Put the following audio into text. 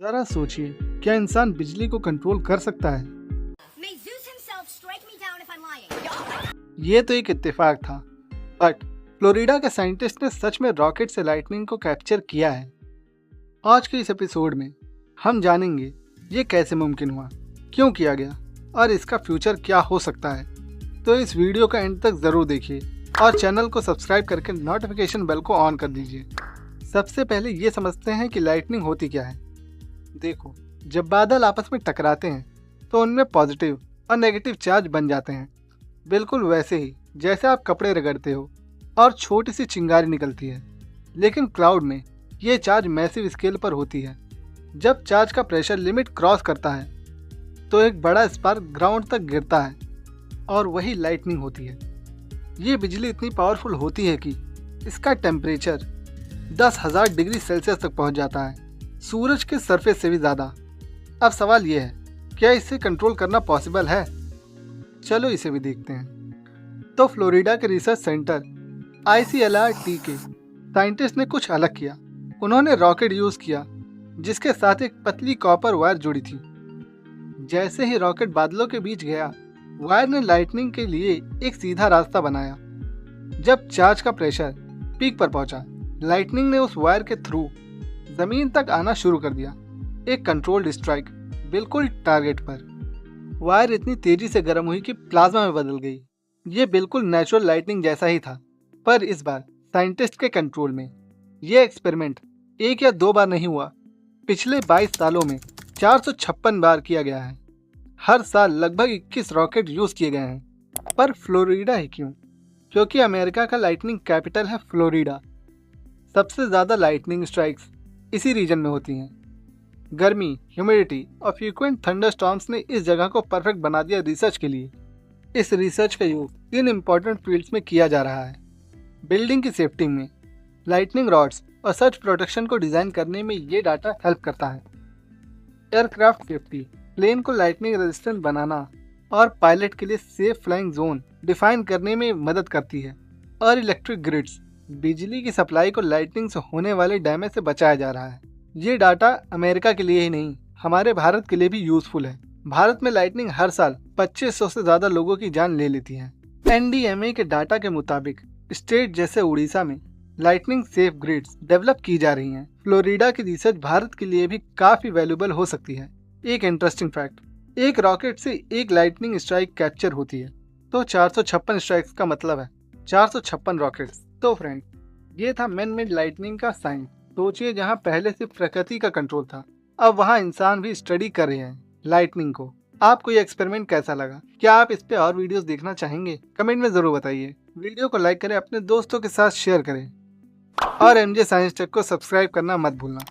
जरा सोचिए, क्या इंसान बिजली को कंट्रोल कर सकता है? May Zeus himself strike me down if I'm lying. ये तो एक इत्तेफाक था, बट फ्लोरिडा के साइंटिस्ट ने सच में रॉकेट से लाइटनिंग को कैप्चर किया है। आज के इस एपिसोड में हम जानेंगे ये कैसे मुमकिन हुआ, क्यों किया गया और इसका फ्यूचर क्या हो सकता है। तो इस वीडियो का एंड तक ज़रूर देखिए और चैनल को सब्सक्राइब करके नोटिफिकेशन बेल को ऑन कर दीजिए। सबसे पहले ये समझते हैं कि लाइटनिंग होती क्या है। देखो, जब बादल आपस में टकराते हैं तो उनमें पॉजिटिव और नेगेटिव चार्ज बन जाते हैं, बिल्कुल वैसे ही जैसे आप कपड़े रगड़ते हो और छोटी सी चिंगारी निकलती है। लेकिन क्लाउड में ये चार्ज मैसिव स्केल पर होती है। जब चार्ज का प्रेशर लिमिट क्रॉस करता है तो एक बड़ा स्पार्क ग्राउंड तक गिरता है और वही लाइटनिंग होती है। ये बिजली इतनी पावरफुल होती है कि इसका टेम्परेचर 10,000 डिग्री सेल्सियस तक पहुंच जाता है, सूरज के सरफेस से भी ज़्यादा। अब सवाल ये है, क्या इसे कंट्रोल करना पॉसिबल है? चलो इसे भी देखते हैं। तो फ्लोरिडा के रिसर्च सेंटर ICLRT के साइंटिस्ट ने कुछ अलग किया। उन्होंने रॉकेट यूज़ किया जिसके साथ एक पतली कॉपर वायर जुड़ी थी। जैसे ही रॉकेट बादलों के बीच गया, वायर ने लाइटनिंग के लिए एक सीधा रास्ता बनाया। जब चार्ज का प्रेशर पीक पर पहुंचा, लाइटनिंग ने उस वायर के थ्रू जमीन तक आना शुरू कर दिया। एक कंट्रोल्ड स्ट्राइक, बिल्कुल टारगेट पर। वायर इतनी तेजी से गर्म हुई कि प्लाज्मा में बदल गई। ये बिल्कुल नेचुरल लाइटनिंग जैसा ही था, पर इस बार साइंटिस्ट के कंट्रोल में। ये एक्सपेरिमेंट एक या दो बार नहीं हुआ, पिछले 22 सालों में 456 बार किया गया है। हर साल लगभग 21 रॉकेट यूज किए गए हैं। पर फ्लोरिडा ही क्यों? क्योंकि अमेरिका का लाइटनिंग कैपिटल है फ्लोरिडा। सबसे ज़्यादा लाइटनिंग स्ट्राइक्स इसी रीजन में होती हैं। गर्मी, ह्यूमिडिटी और फ्रीक्वेंट थंडरस्टॉर्म्स ने इस जगह को परफेक्ट बना दिया रिसर्च के लिए। इस रिसर्च का यूज 3 इम्पोर्टेंट फील्ड्स में किया जा रहा है। बिल्डिंग की सेफ्टी में लाइटनिंग रॉड्स और सर्च प्रोटेक्शन को डिज़ाइन करने में ये डाटा हेल्प करता है। एयरक्राफ्ट सेफ्टी, प्लेन को लाइटनिंग रेजिस्टेंट बनाना और पायलट के लिए सेफ फ्लाइंग जोन डिफाइन करने में मदद करती है। और इलेक्ट्रिक ग्रिड्स, बिजली की सप्लाई को लाइटनिंग से होने वाले डैमेज से बचाया जा रहा है। ये डाटा अमेरिका के लिए ही नहीं, हमारे भारत के लिए भी यूजफुल है। भारत में लाइटनिंग हर साल 2500 से ज़्यादा लोगों की जान ले लेती है। NDMA के डाटा के मुताबिक स्टेट जैसे उड़ीसा में लाइटनिंग सेफ ग्रिड्स डेवलप की जा रही हैं। फ्लोरिडा की रिसर्च भारत के लिए भी काफ़ी वैल्यूएबल हो सकती है। एक इंटरेस्टिंग फैक्ट, एक रॉकेट से एक लाइटनिंग स्ट्राइक कैप्चर होती है, तो 456 स्ट्राइक्स का मतलब है 456 रॉकेट्स। तो फ्रेंड, ये था मैन मेड लाइटनिंग का साइंस। सोचिए, जहाँ पहले सिर्फ प्रकृति का कंट्रोल था, अब वहाँ इंसान भी स्टडी कर रहे हैं लाइटनिंग को। आपको ये एक्सपेरिमेंट कैसा लगा? क्या आप इस पे और वीडियोस देखना चाहेंगे? कमेंट में ज़रूर बताइए। वीडियो को लाइक करें, अपने दोस्तों के साथ शेयर करें और MJ साइंस टेक को सब्सक्राइब करना मत भूलना।